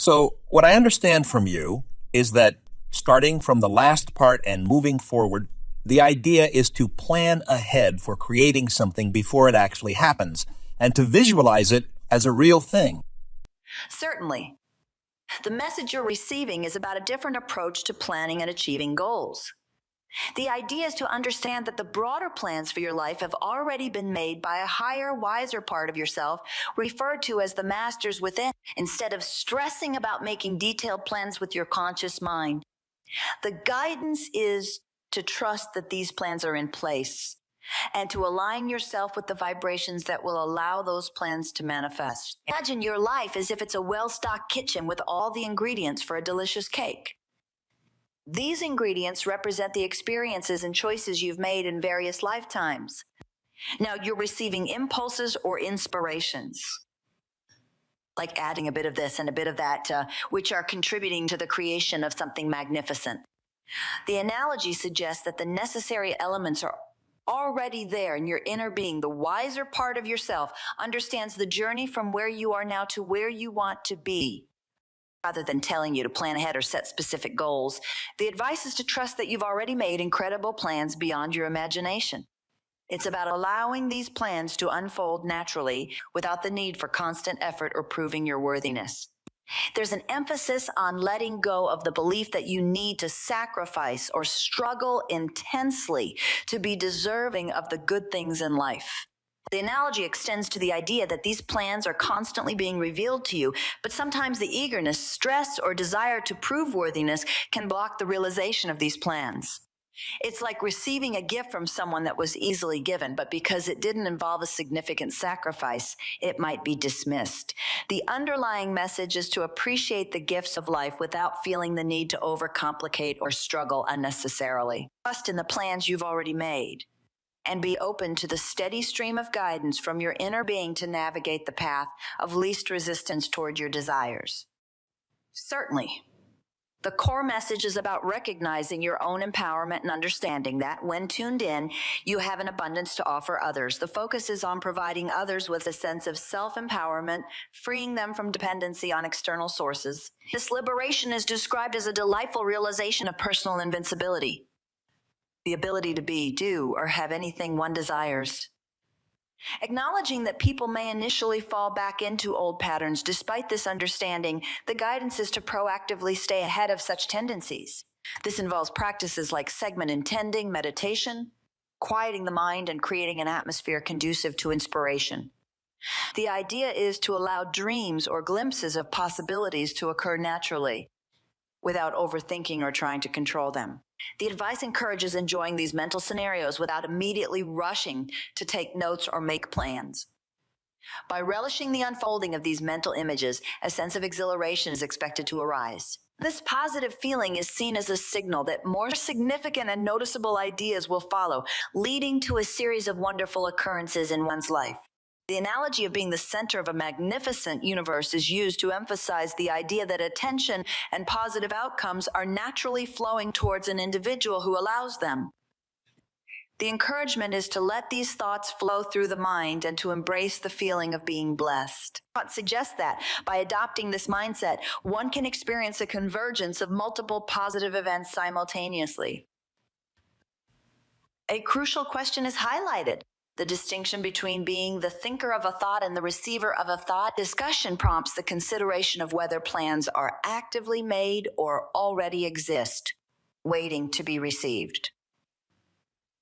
So, what I understand from you is that starting from the last part and moving forward, the idea is to plan ahead for creating something before it actually happens and to visualize it as a real thing. Certainly. The message you're receiving is about a different approach to planning and achieving goals. The idea is to understand that the broader plans for your life have already been made by a higher, wiser part of yourself, referred to as the masters within, instead of stressing about making detailed plans with your conscious mind. The guidance is to trust that these plans are in place and to align yourself with the vibrations that will allow those plans to manifest. Imagine your life as if it's a well-stocked kitchen with all the ingredients for a delicious cake. These ingredients represent the experiences and choices you've made in various lifetimes. Now you're receiving impulses or inspirations, like adding a bit of this and a bit of that, which are contributing to the creation of something magnificent. The analogy suggests that the necessary elements are already there in your inner being. The wiser part of yourself understands the journey from where you are now to where you want to be. Rather than telling you to plan ahead or set specific goals, the advice is to trust that you've already made incredible plans beyond your imagination. It's about allowing these plans to unfold naturally without the need for constant effort or proving your worthiness. There's an emphasis on letting go of the belief that you need to sacrifice or struggle intensely to be deserving of the good things in life. The analogy extends to the idea that these plans are constantly being revealed to you, but sometimes the eagerness, stress, or desire to prove worthiness can block the realization of these plans. It's like receiving a gift from someone that was easily given, but because it didn't involve a significant sacrifice, it might be dismissed. The underlying message is to appreciate the gifts of life without feeling the need to overcomplicate or struggle unnecessarily. Trust in the plans you've already made, and be open to the steady stream of guidance from your inner being to navigate the path of least resistance toward your desires. Certainly, the core message is about recognizing your own empowerment and understanding that, when tuned in, you have an abundance to offer others. The focus is on providing others with a sense of self-empowerment, freeing them from dependency on external sources. This liberation is described as a delightful realization of personal invincibility, the ability to be, do, or have anything one desires. Acknowledging that people may initially fall back into old patterns, despite this understanding, the guidance is to proactively stay ahead of such tendencies. This involves practices like segment intending, meditation, quieting the mind, and creating an atmosphere conducive to inspiration. The idea is to allow dreams or glimpses of possibilities to occur naturally, without overthinking or trying to control them. The advice encourages enjoying these mental scenarios without immediately rushing to take notes or make plans. By relishing the unfolding of these mental images, a sense of exhilaration is expected to arise. This positive feeling is seen as a signal that more significant and noticeable ideas will follow, leading to a series of wonderful occurrences in one's life. The analogy of being the center of a magnificent universe is used to emphasize the idea that attention and positive outcomes are naturally flowing towards an individual who allows them. The encouragement is to let these thoughts flow through the mind and to embrace the feeling of being blessed. Thought suggests that by adopting this mindset, one can experience a convergence of multiple positive events simultaneously. A crucial question is highlighted: the distinction between being the thinker of a thought and the receiver of a thought. Discussion prompts the consideration of whether plans are actively made or already exist, waiting to be received.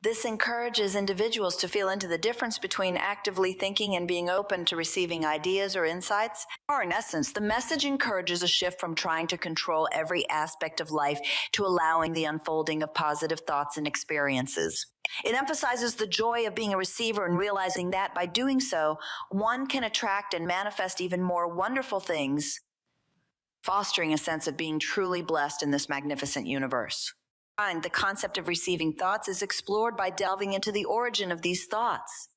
This encourages individuals to feel into the difference between actively thinking and being open to receiving ideas or insights. Or in essence, the message encourages a shift from trying to control every aspect of life to allowing the unfolding of positive thoughts and experiences. It emphasizes the joy of being a receiver and realizing that by doing so, one can attract and manifest even more wonderful things, fostering a sense of being truly blessed in this magnificent universe. The concept of receiving thoughts is explored by delving into the origin of these thoughts.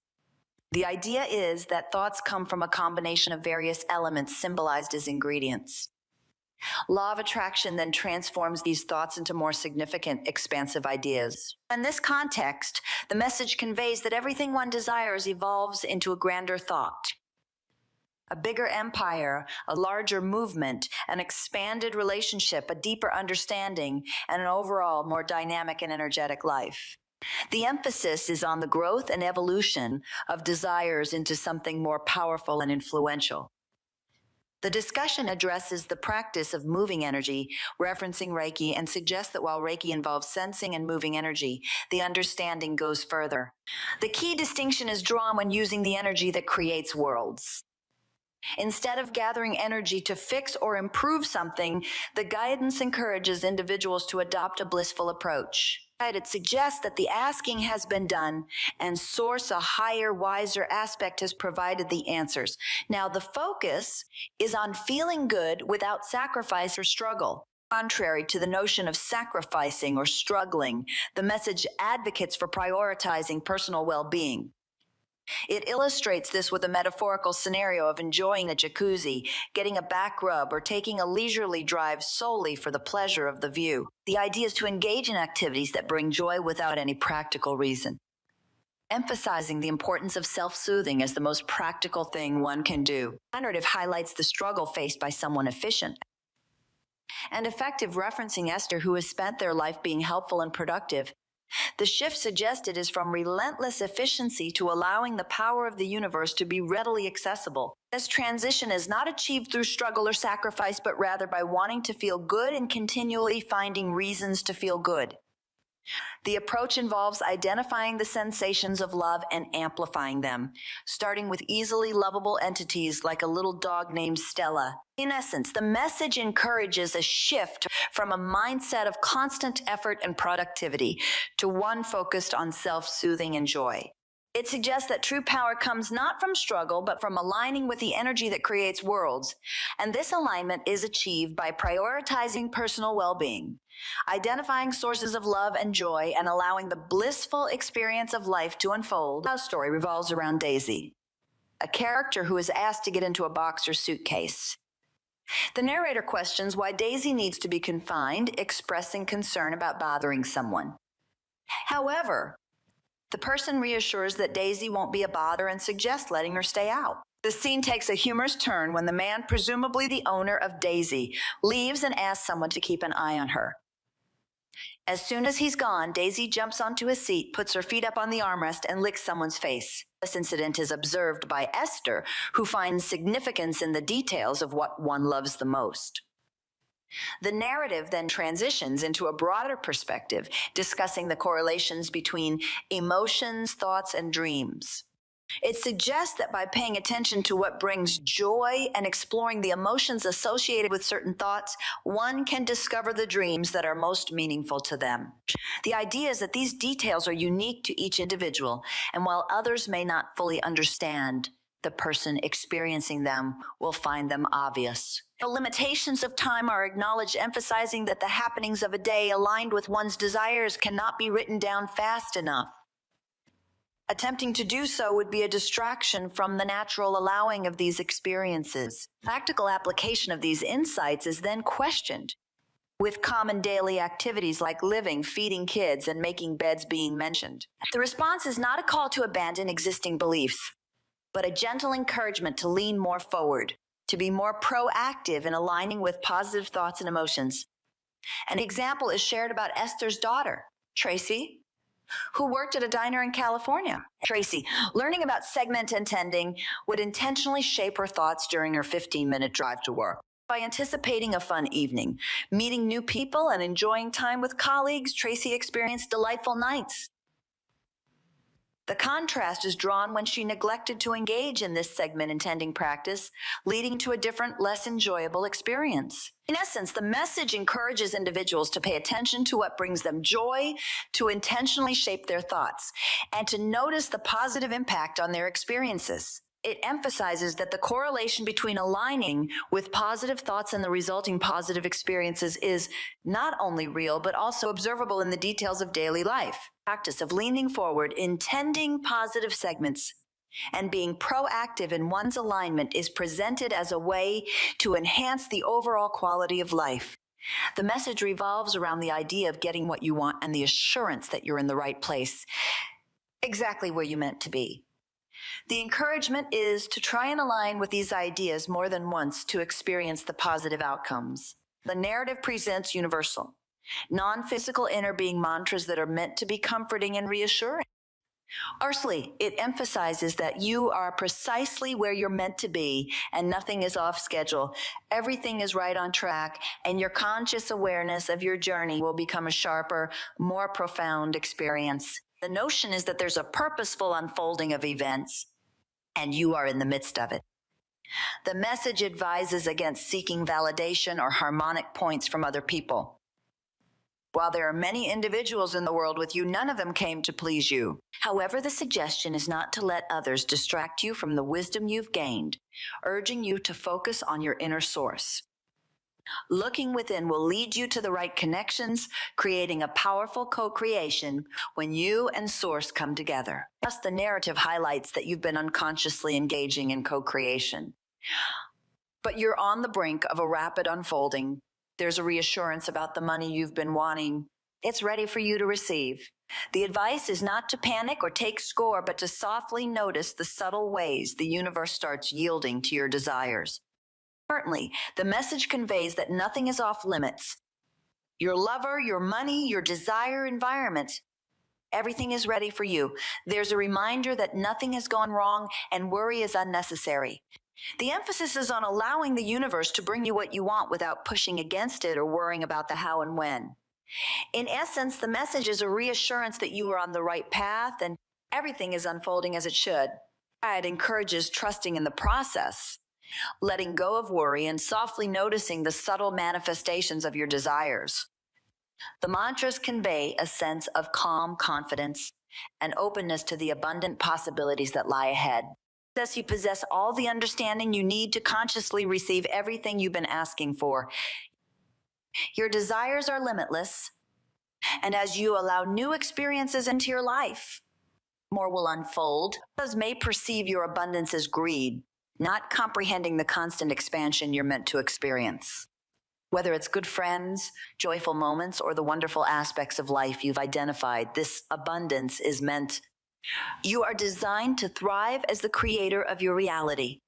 The idea is that thoughts come from a combination of various elements symbolized as ingredients. Law of attraction then transforms these thoughts into more significant, expansive ideas. In this context, the message conveys that everything one desires evolves into a grander thought. a bigger empire, a larger movement, an expanded relationship, a deeper understanding, and an overall more dynamic and energetic life. The emphasis is on the growth and evolution of desires into something more powerful and influential. The discussion addresses the practice of moving energy, referencing Reiki, and suggests that while Reiki involves sensing and moving energy, the understanding goes further. The key distinction is drawn when using the energy that creates worlds. Instead of gathering energy to fix or improve something, the guidance encourages individuals to adopt a blissful approach. It suggests that the asking has been done and Source, a higher, wiser aspect, has provided the answers. Now, the focus is on feeling good without sacrifice or struggle. Contrary to the notion of sacrificing or struggling, the message advocates for prioritizing personal well-being. It illustrates this with a metaphorical scenario of enjoying a jacuzzi, getting a back rub, or taking a leisurely drive solely for the pleasure of the view. The idea is to engage in activities that bring joy without any practical reason, emphasizing the importance of self-soothing as the most practical thing one can do. The narrative highlights the struggle faced by someone efficient and effective, referencing Esther, who has spent their life being helpful and productive. The shift suggested is from relentless efficiency to allowing the power of the universe to be readily accessible. This transition is not achieved through struggle or sacrifice, but rather by wanting to feel good and continually finding reasons to feel good. The approach involves identifying the sensations of love and amplifying them, starting with easily lovable entities like a little dog named Stella. In essence, the message encourages a shift from a mindset of constant effort and productivity to one focused on self-soothing and joy. It suggests that true power comes not from struggle, but from aligning with the energy that creates worlds. And this alignment is achieved by prioritizing personal well-being, identifying sources of love and joy, and allowing the blissful experience of life to unfold. Our story revolves around Daisy, a character who is asked to get into a box or suitcase. The narrator questions why Daisy needs to be confined, expressing concern about bothering someone. However, the person reassures that Daisy won't be a bother and suggests letting her stay out. The scene takes a humorous turn when the man, presumably the owner of Daisy, leaves and asks someone to keep an eye on her. As soon as he's gone, Daisy jumps onto a seat, puts her feet up on the armrest, and licks someone's face. This incident is observed by Esther, who finds significance in the details of what one loves the most. The narrative then transitions into a broader perspective, discussing the correlations between emotions, thoughts, and dreams. It suggests that by paying attention to what brings joy and exploring the emotions associated with certain thoughts, one can discover the dreams that are most meaningful to them. The idea is that these details are unique to each individual, and while others may not fully understand, the person experiencing them will find them obvious. The limitations of time are acknowledged, emphasizing that the happenings of a day aligned with one's desires cannot be written down fast enough. Attempting to do so would be a distraction from the natural allowing of these experiences. Practical application of these insights is then questioned, with common daily activities like living, feeding kids, and making beds being mentioned. The response is not a call to abandon existing beliefs, but a gentle encouragement to lean more forward, to be more proactive in aligning with positive thoughts and emotions. An example is shared about Esther's daughter, Tracy, who worked at a diner in California. Tracy, learning about segment intending, would intentionally shape her thoughts during her 15-minute drive to work. By anticipating a fun evening, meeting new people, and enjoying time with colleagues, Tracy experienced delightful nights. The contrast is drawn when she neglected to engage in this segment intending practice, leading to a different, less enjoyable experience. In essence, the message encourages individuals to pay attention to what brings them joy, to intentionally shape their thoughts, and to notice the positive impact on their experiences. It emphasizes that the correlation between aligning with positive thoughts and the resulting positive experiences is not only real, but also observable in the details of daily life. Practice of leaning forward, intending positive segments, and being proactive in one's alignment is presented as a way to enhance the overall quality of life. The message revolves around the idea of getting what you want and the assurance that you're in the right place, exactly where you meant to be. The encouragement is to try and align with these ideas more than once to experience the positive outcomes. The narrative presents universal, non-physical inner being mantras that are meant to be comforting and reassuring. Firstly, it emphasizes that you are precisely where you're meant to be and nothing is off schedule. Everything is right on track, and your conscious awareness of your journey will become a sharper, more profound experience. The notion is that there's a purposeful unfolding of events, and you are in the midst of it. The message advises against seeking validation or harmonic points from other people. While there are many individuals in the world with you, none of them came to please you. However, the suggestion is not to let others distract you from the wisdom you've gained, urging you to focus on your inner source. Looking within will lead you to the right connections, creating a powerful co-creation when you and source come together. Thus, the narrative highlights that you've been unconsciously engaging in co-creation. But you're on the brink of a rapid unfolding. There's a reassurance about the money you've been wanting. It's ready for you to receive. The advice is not to panic or take score, but to softly notice the subtle ways the universe starts yielding to your desires. Certainly, the message conveys that nothing is off limits. Your lover, your money, your desire environment, everything is ready for you. There's a reminder that nothing has gone wrong and worry is unnecessary. The emphasis is on allowing the universe to bring you what you want without pushing against it or worrying about the how and when. In essence, the message is a reassurance that you are on the right path and everything is unfolding as it should. It encourages trusting in the process, letting go of worry, and softly noticing the subtle manifestations of your desires. The mantras convey a sense of calm confidence and openness to the abundant possibilities that lie ahead. Thus, you possess all the understanding you need to consciously receive everything you've been asking for. Your desires are limitless, and as you allow new experiences into your life, more will unfold. Others may perceive your abundance as greed, not comprehending the constant expansion you're meant to experience. Whether it's good friends, joyful moments, or the wonderful aspects of life you've identified, this abundance is meant. You are designed to thrive as the creator of your reality.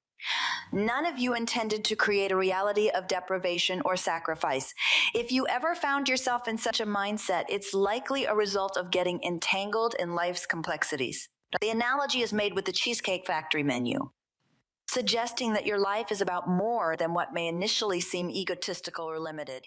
None of you intended to create a reality of deprivation or sacrifice. If you ever found yourself in such a mindset, it's likely a result of getting entangled in life's complexities. The analogy is made with the Cheesecake Factory menu, suggesting that your life is about more than what may initially seem egotistical or limited.